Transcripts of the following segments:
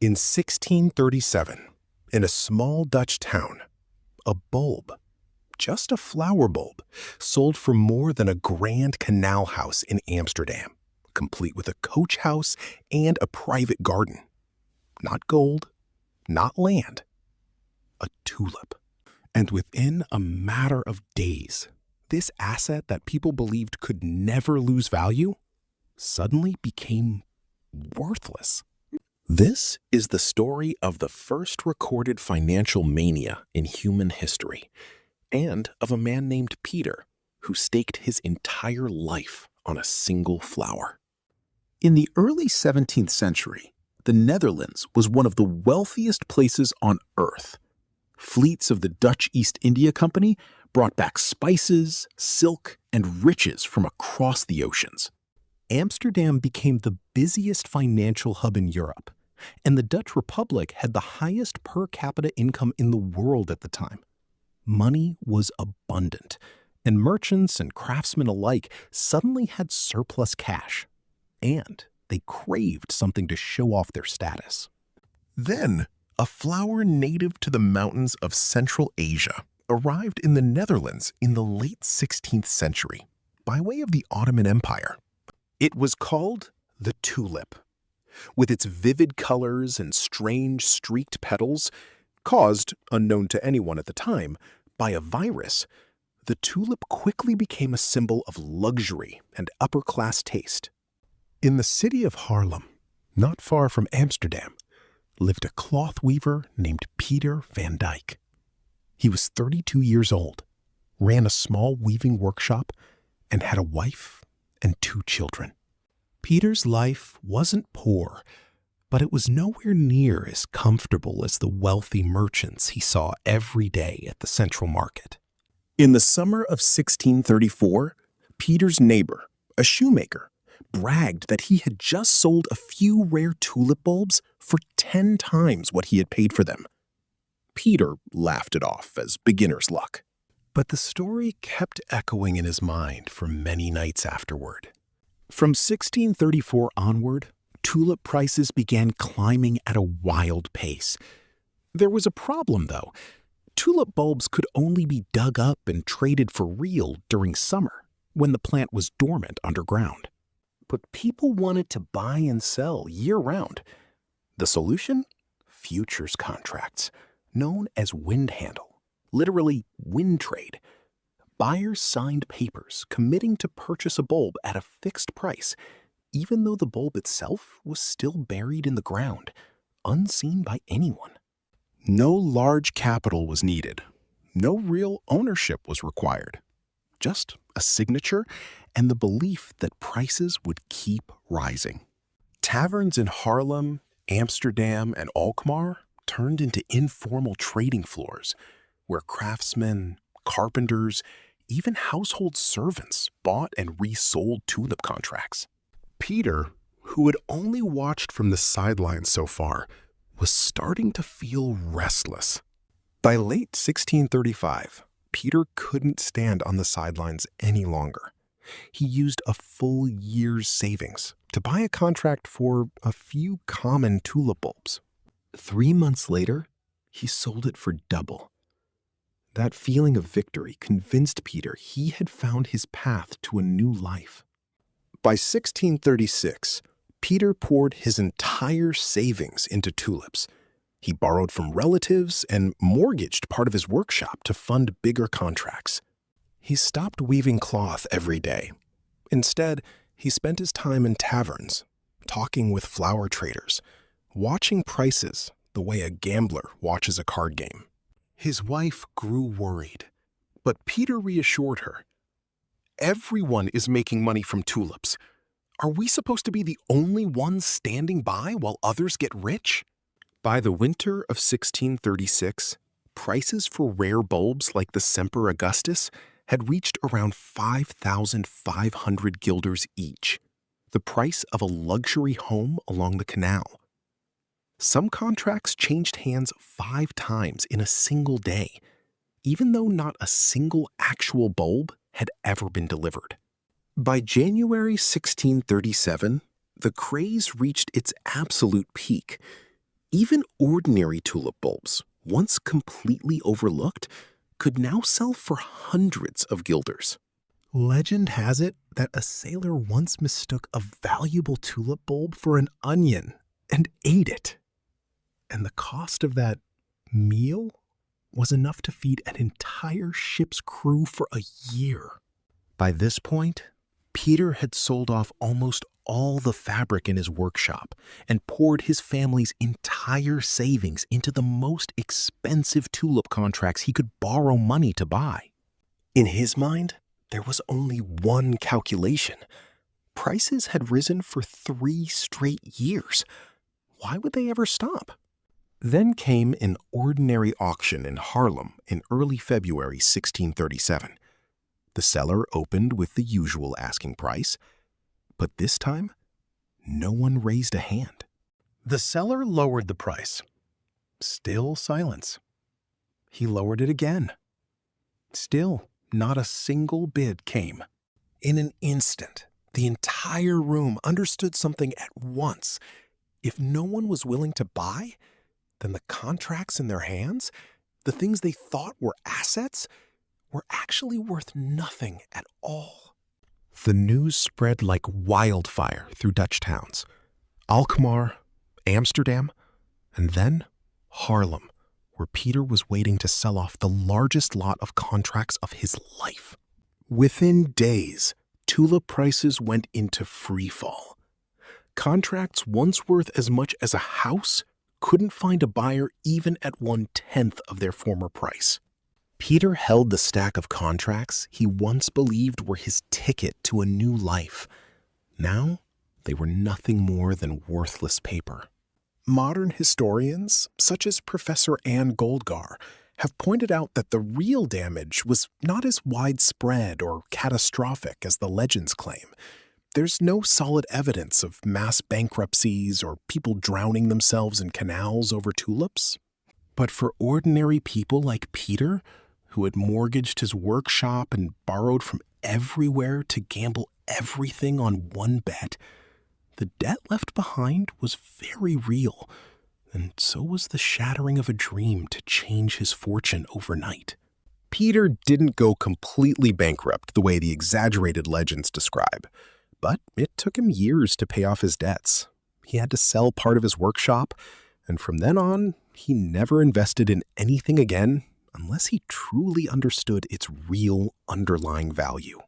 In 1637, in a small Dutch town, a bulb, just a flower bulb, sold for more than a grand canal house in Amsterdam, complete with a coach house and a private garden. Not gold, not land, a tulip. And within a matter of days, this asset that people believed could never lose value suddenly became worthless. This is the story of the first recorded financial mania in human history, and of a man named Pieter who staked his entire life on a single flower. In the early 17th century, the Netherlands was one of the wealthiest places on earth. Fleets of the Dutch East India Company brought back spices, silk, and riches from across the oceans. Amsterdam became the busiest financial hub in Europe, and the Dutch Republic had the highest per capita income in the world at the time. Money was abundant, and merchants and craftsmen alike suddenly had surplus cash, and they craved something to show off their status. Then, a flower native to the mountains of Central Asia arrived in the Netherlands in the late 16th century by way of the Ottoman Empire. It was called the tulip. With its vivid colors and strange streaked petals, caused, unknown to anyone at the time, by a virus, the tulip quickly became a symbol of luxury and upper-class taste. In the city of Haarlem, not far from Amsterdam, lived a cloth weaver named Pieter van Dyck. He was 32 years old, ran a small weaving workshop, and had a wife and 2 children. Pieter's life wasn't poor, but it was nowhere near as comfortable as the wealthy merchants he saw every day at the central market. In the summer of 1634, Pieter's neighbor, a shoemaker, bragged that he had just sold a few rare tulip bulbs for 10 times what he had paid for them. Pieter laughed it off as beginner's luck. But the story kept echoing in his mind for many nights afterward. From 1634 onward, tulip prices began climbing at a wild pace. There was a problem, though. Tulip bulbs could only be dug up and traded for real during summer, when the plant was dormant underground. But people wanted to buy and sell year-round. The solution? Futures contracts, known as wind handle, literally wind trade. Buyers signed papers committing to purchase a bulb at a fixed price, even though the bulb itself was still buried in the ground, unseen by anyone. No large capital was needed. No real ownership was required. Just a signature and the belief that prices would keep rising. Taverns in Haarlem, Amsterdam, and Alkmaar turned into informal trading floors where craftsmen, carpenters, even household servants bought and resold tulip contracts. Pieter, who had only watched from the sidelines so far, was starting to feel restless. By late 1635, Pieter couldn't stand on the sidelines any longer. He used a full year's savings to buy a contract for a few common tulip bulbs. 3 months later, he sold it for double. That feeling of victory convinced Pieter he had found his path to a new life. By 1636, Pieter poured his entire savings into tulips. He borrowed from relatives and mortgaged part of his workshop to fund bigger contracts. He stopped weaving cloth every day. Instead, he spent his time in taverns, talking with flower traders, watching prices the way a gambler watches a card game. His wife grew worried, but Pieter reassured her. Everyone is making money from tulips. Are we supposed to be the only ones standing by while others get rich? By the winter of 1636, prices for rare bulbs like the Semper Augustus had reached around 5,500 guilders each, the price of a luxury home along the canal. Some contracts changed hands 5 times in a single day, even though not a single actual bulb had ever been delivered. By January 1637, the craze reached its absolute peak. Even ordinary tulip bulbs, once completely overlooked, could now sell for hundreds of guilders. Legend has it that a sailor once mistook a valuable tulip bulb for an onion and ate it. And the cost of that meal was enough to feed an entire ship's crew for a year. By this point, Pieter had sold off almost all the fabric in his workshop and poured his family's entire savings into the most expensive tulip contracts he could borrow money to buy. In his mind, there was only one calculation. Prices had risen for 3 straight years. Why would they ever stop? Then came an ordinary auction in Haarlem in early February 1637. The seller opened with the usual asking price, but this time, no one raised a hand. The seller lowered the price. Still silence. He lowered it again. Still, not a single bid came. In an instant, the entire room understood something at once. If no one was willing to buy, then the contracts in their hands, the things they thought were assets, were actually worth nothing at all. The news spread like wildfire through Dutch towns. Alkmaar, Amsterdam, and then Haarlem, where Pieter was waiting to sell off the largest lot of contracts of his life. Within days, tulip prices went into free fall. Contracts once worth as much as a house couldn't find a buyer even at 1/10 of their former price. Pieter held the stack of contracts he once believed were his ticket to a new life. Now, they were nothing more than worthless paper. Modern historians, such as Professor Anne Goldgar, have pointed out that the real damage was not as widespread or catastrophic as the legends claim. There's no solid evidence of mass bankruptcies or people drowning themselves in canals over tulips. But for ordinary people like Pieter, who had mortgaged his workshop and borrowed from everywhere to gamble everything on one bet, the debt left behind was very real, and so was the shattering of a dream to change his fortune overnight. Pieter didn't go completely bankrupt the way the exaggerated legends describe, but it took him years to pay off his debts. He had to sell part of his workshop, and from then on, he never invested in anything again unless he truly understood its real underlying value.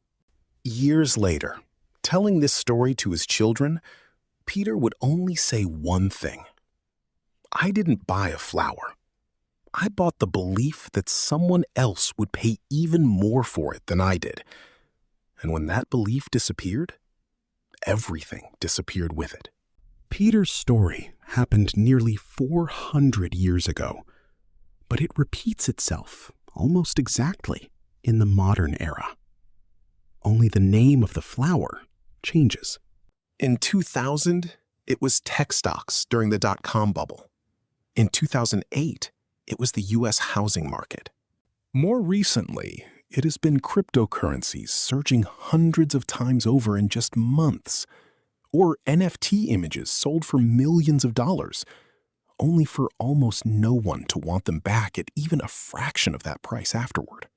Years later, telling this story to his children, Pieter would only say one thing. I didn't buy a flower. I bought the belief that someone else would pay even more for it than I did. And when that belief disappeared, everything disappeared with it. Pieter's story happened nearly 400 years ago, but it repeats itself almost exactly in the modern era. Only the name of the flower changes. In 2000, it was tech stocks during the dot-com bubble. In 2008, it was the U.S. housing market. More recently, it has been cryptocurrencies surging hundreds of times over in just months, or NFT images sold for millions of dollars, only for almost no one to want them back at even a fraction of that price afterward.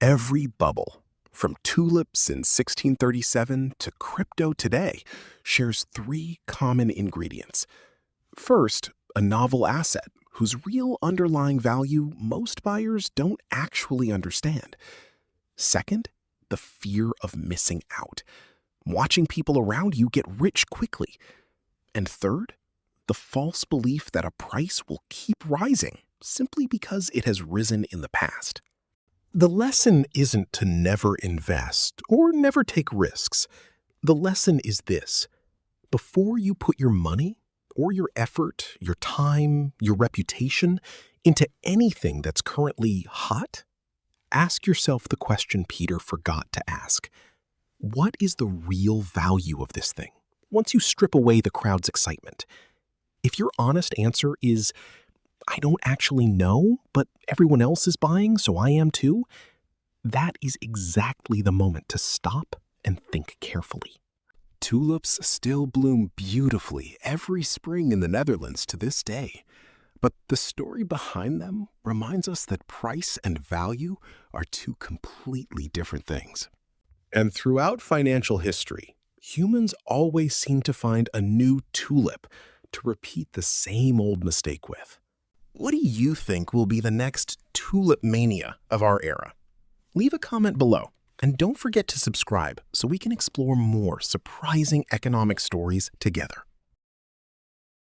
Every bubble, from tulips in 1637 to crypto today, shares 3 common ingredients. First, a novel asset whose real underlying value most buyers don't actually understand. Second, the fear of missing out, watching people around you get rich quickly. And third, the false belief that a price will keep rising simply because it has risen in the past. The lesson isn't to never invest or never take risks. The lesson is this: before you put your money or your effort, your time, your reputation into anything that's currently hot, ask yourself the question Pieter forgot to ask. What is the real value of this thing once you strip away the crowd's excitement? If your honest answer is, I don't actually know, but everyone else is buying, so I am too, that is exactly the moment to stop and think carefully. Tulips still bloom beautifully every spring in the Netherlands to this day. But the story behind them reminds us that price and value are two completely different things. And throughout financial history, humans always seem to find a new tulip to repeat the same old mistake with. What do you think will be the next Tulip Mania of our era? Leave a comment below, and don't forget to subscribe so we can explore more surprising economic stories together.